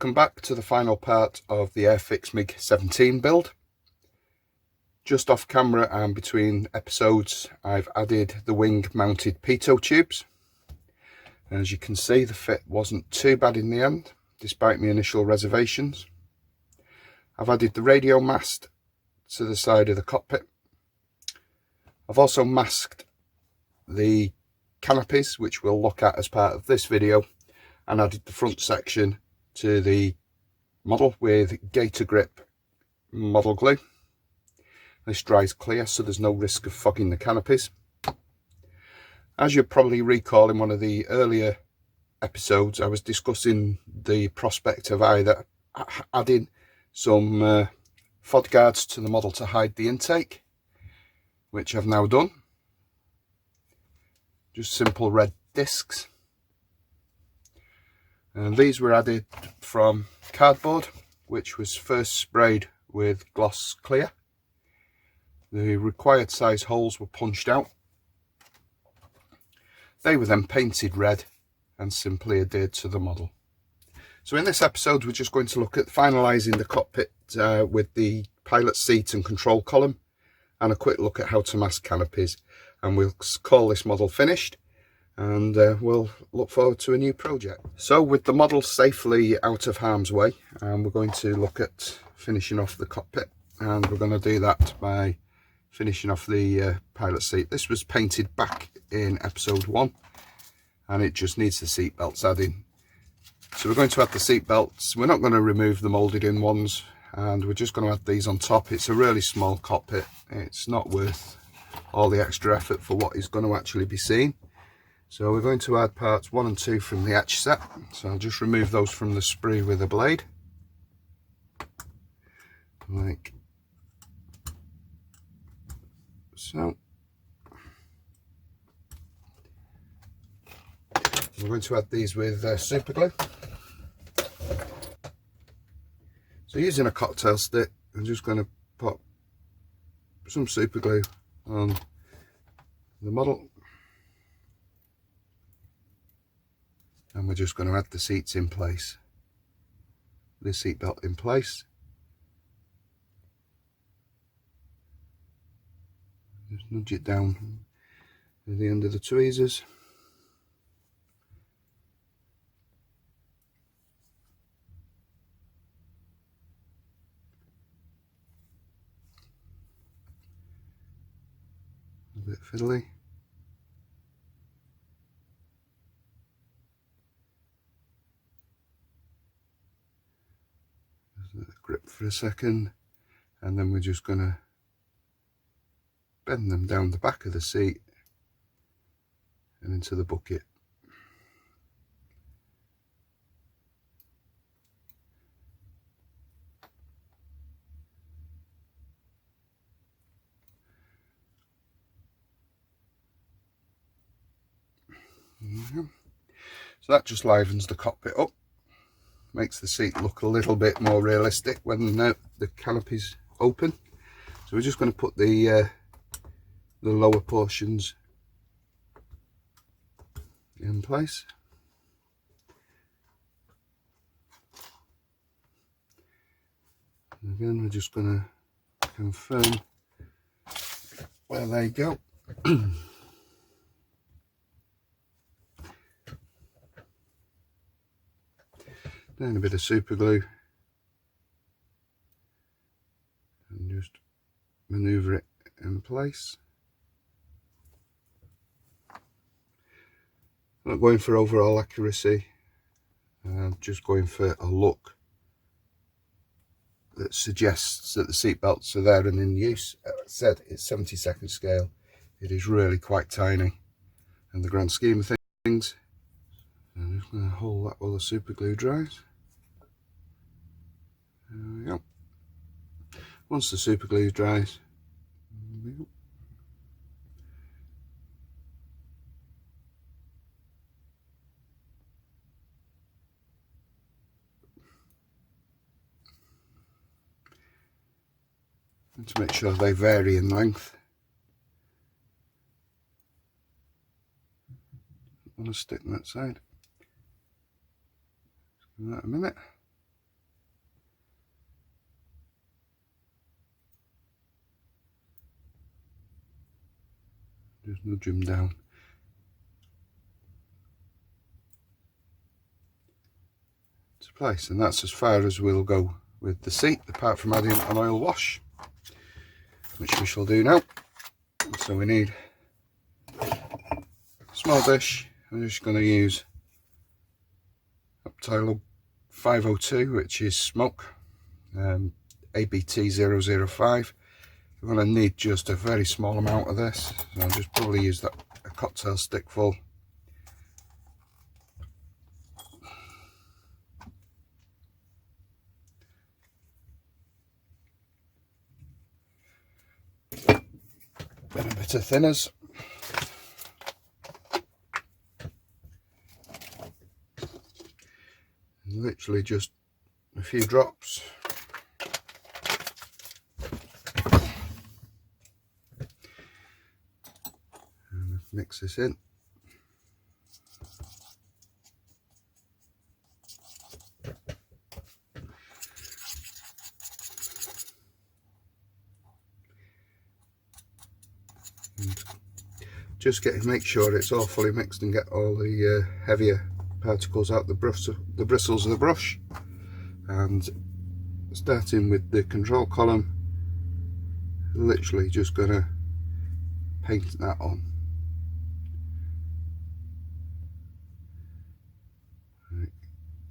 Welcome back to the final part of the Airfix Mig-17 build. Just off camera and between episodes, I've added the wing mounted pitot tubes. And as you can see, the fit wasn't too bad in the end, despite my initial reservations. I've added the radio mast to the side of the cockpit. I've also masked the canopies, which we'll look at as part of this video, and added the front section to the model with gator grip model glue. This dries clear, so there's no risk of fogging the canopies. As you probably recall, in one of the earlier episodes, I was discussing the prospect of either adding some FOD guards to the model to hide the intake, which I've now done. Just simple red discs. And these were added from cardboard, which was first sprayed with gloss clear. The required size holes were punched out. They were then painted red and simply adhered to the model. So in this episode, we're just going to look at finalising the cockpit with the pilot seat and control column, and a quick look at how to mask canopies. And we'll call this model finished, and we'll look forward to a new project. So with the model safely out of harm's way, we're going to look at finishing off the cockpit, and we're going to do that by finishing off the pilot seat. This was painted back in episode 1, and it just needs the seat belts adding. So we're going to add the seat belts. We're not going to remove the moulded in ones, and we're just going to add these on top. It's a really small cockpit. It's not worth all the extra effort for what is going to actually be seen. So we're going to add parts 1 and 2 from the etch set. So I'll just remove those from the sprue with a blade, like so. We're going to add these with super glue. So using a cocktail stick, I'm just going to pop some super glue on the model, and we're just going to add the seats in place, the seat belt in place. Just nudge it down at the end of the tweezers. A bit fiddly. Grip for a second, and then we're just going to bend them down the back of the seat and into the bucket. So that just livens the cockpit up, makes the seat look a little bit more realistic when the canopy's open. So we're just going to put the lower portions in place. And again, we're just going to confirm where they go. Then a bit of super glue and just manoeuvre it in place. I'm not going for overall accuracy, I'm just going for a look that suggests that the seat belts are there and in use. As I said, it's 70-second scale. It is really quite tiny in the grand scheme of things. I'm just going to hold that while the super glue dries. There we go. Once the super glue dries, there we go. And to make sure they vary in length, I'm going to stick on that side. Give that a minute. Just nudge them down. To place, and that's as far as we'll go with the seat, apart from adding an oil wash, which we shall do now. So we need a small dish. I'm just going to use Optilo 502, which is smoke, ABT 005. We're going to need just a very small amount of this, so I'll just probably use that a cocktail stick full. And a bit of thinners. And literally just a few drops. And mix this in. Just make sure it's all fully mixed and get all the heavier particles out the bristles of the brush. And starting with the control column, literally just gonna paint that on.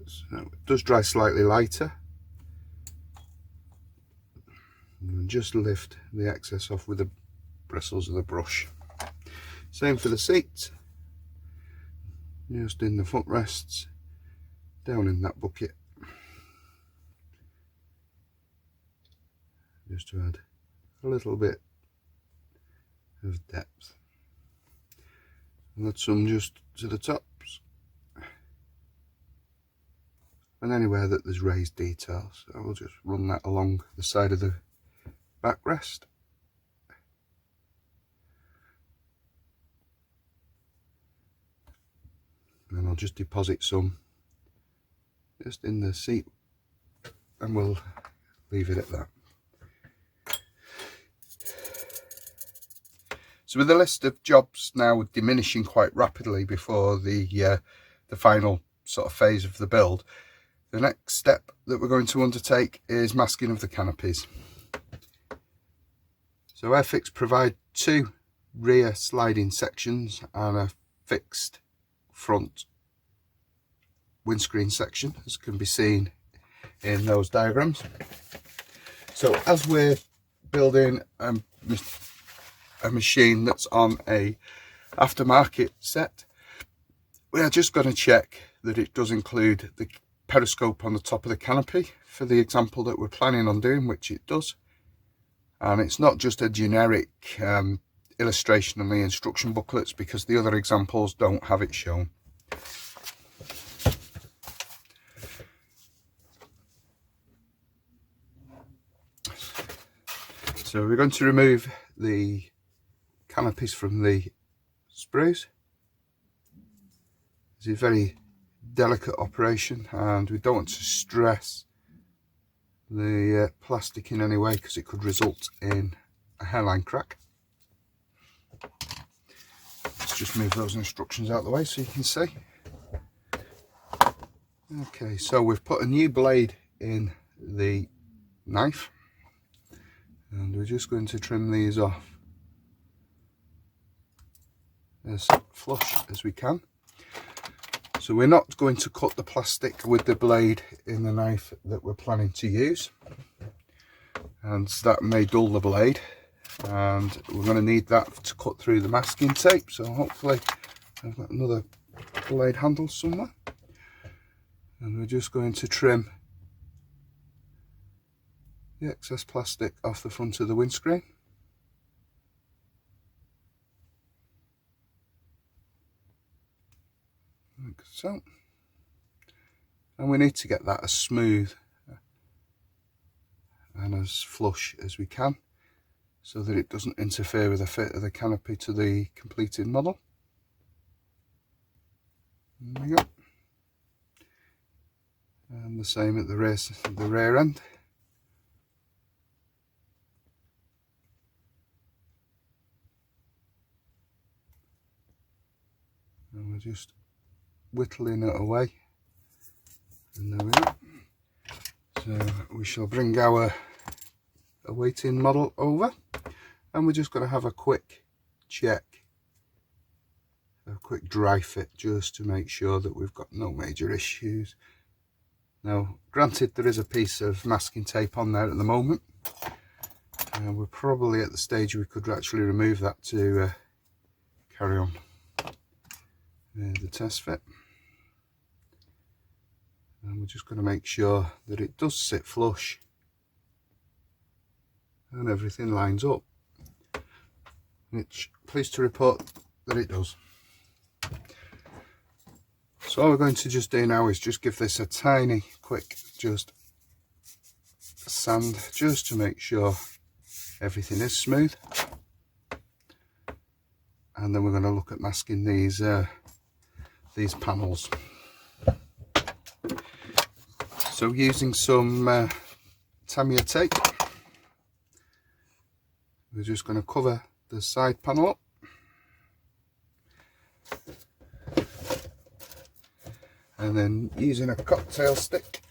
So it does dry slightly lighter, and just lift the excess off with the bristles of the brush. Same for the seat, just in the footrests, down in that bucket, just to add a little bit of depth, and add some just to the tops, and anywhere that there's raised details. I will just run that along the side of the backrest. And I'll just deposit some just in the seat, and we'll leave it at that. So with the list of jobs now diminishing quite rapidly before the final sort of phase of the build, the next step that we're going to undertake is masking of the canopies. So Airfix provide two rear sliding sections and a fixed front windscreen section, as can be seen in those diagrams. So as we're building a machine that's on a aftermarket set, we are just going to check that it does include the periscope on the top of the canopy for the example that we're planning on doing, which it does. And it's not just a generic illustration on the instruction booklets, because the other examples don't have it shown. So we're going to remove the canopies from the sprues. It's a very delicate operation, and we don't want to stress the plastic in any way, because it could result in a hairline crack. Let's just move those instructions out of the way so you can see. Okay, so we've put a new blade in the knife, and we're just going to trim these off as flush as we can. So we're not going to cut the plastic with the blade in the knife that we're planning to use, and that may dull the blade, and we're going to need that to cut through the masking tape. So hopefully I've got another blade handle somewhere, and we're just going to trim the excess plastic off the front of the windscreen. Like so. And we need to get that as smooth and as flush as we can, so that it doesn't interfere with the fit of the canopy to the completed model. There we go. And the same at the rear end. we're just whittling it away, and there we are. So we shall bring our awaiting model over, and we're just going to have a quick check, a quick dry fit, just to make sure that we've got no major issues. Now granted, there is a piece of masking tape on there at the moment, and we're probably at the stage we could actually remove that to carry on the test fit. And we're just going to make sure that it does sit flush and everything lines up, which pleased to report that it does. So all we're going to just do now is just give this a tiny quick just sand, just to make sure everything is smooth, and then we're going to look at masking these panels. So using some Tamiya tape, we're just going to cover the side panel up, and then using a cocktail stick,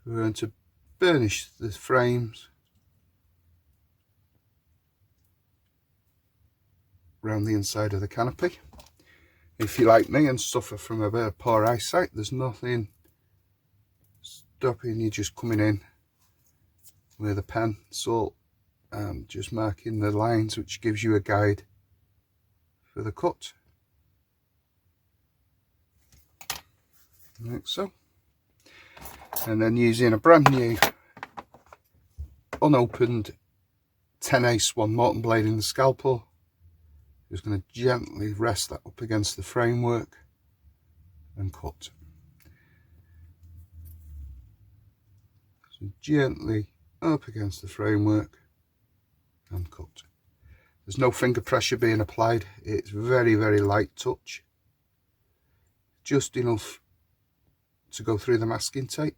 we're going to burnish the frames around the inside of the canopy. If you're like me and suffer from a bit of poor eyesight, there's nothing stopping you just coming in with a pencil and just marking the lines, which gives you a guide for the cut, like so. And then using a brand new unopened 10-ace 1 Morton blade in the scalpel, just going to gently rest that up against the framework and cut. So gently up against the framework and cut. There's no finger pressure being applied, it's very, very light touch, just enough to go through the masking tape.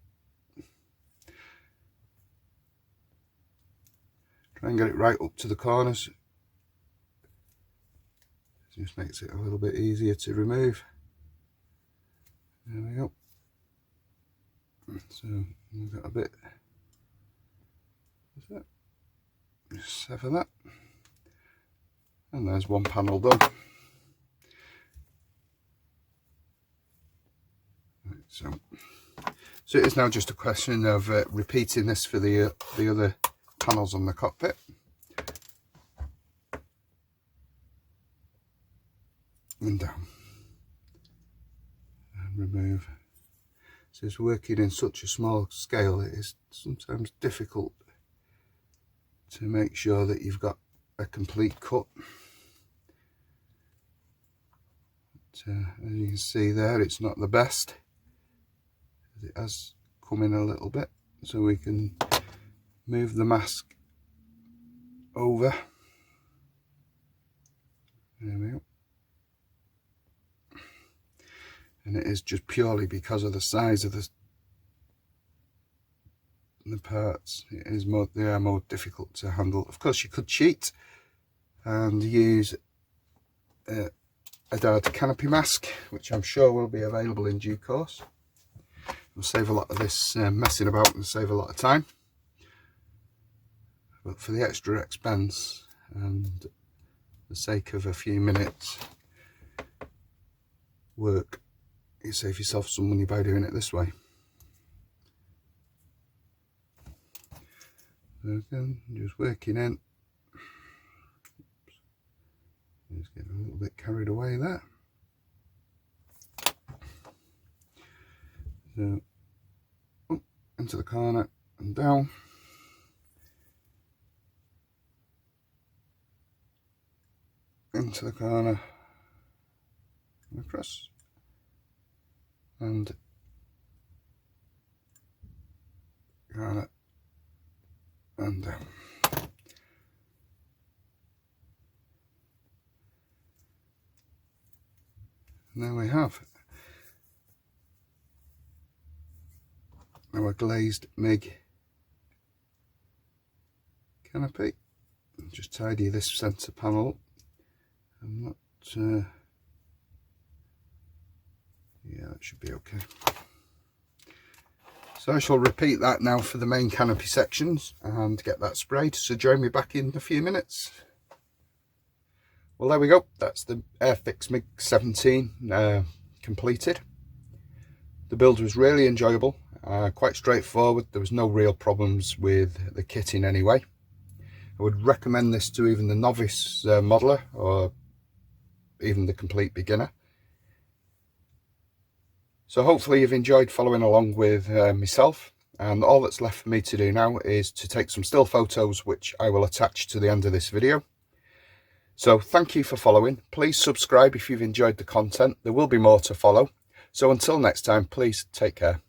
Try and get it right up to the corners, it just makes it a little bit easier to remove. There we go. So we've got a bit, just sever that, and there's one panel done. Right, so it is now just a question of repeating this for the other panels on the cockpit. And down and remove. So it's working in such a small scale, it is sometimes difficult to make sure that you've got a complete cut. But, as you can see there, it's not the best. It has come in a little bit, so we can move the mask over. There we go. And it is just purely because of the size of the parts. They are more difficult to handle. Of course, you could cheat and use a Dard canopy mask, which I'm sure will be available in due course. It'll save a lot of this messing about and save a lot of time. But for the extra expense and the sake of a few minutes work, you save yourself some money by doing it this way. So again, just working in. Oops. Just getting a little bit carried away there. So up into the corner and down. Into the corner and across. And corner and down. And there we have our glazed MiG canopy. Just tidy this centre panel up. I'm not Yeah, that should be okay. So I shall repeat that now for the main canopy sections and get that sprayed. So join me back in a few minutes. Well, there we go. That's the Airfix Mig-17 completed. The build was really enjoyable, quite straightforward. There was no real problems with the kit in any way. I would recommend this to even the novice modeler or even the complete beginner. So hopefully you've enjoyed following along with myself, and all that's left for me to do now is to take some still photos which I will attach to the end of this video. So thank you for following. Please subscribe if you've enjoyed the content. There will be more to follow. So until next time, please take care.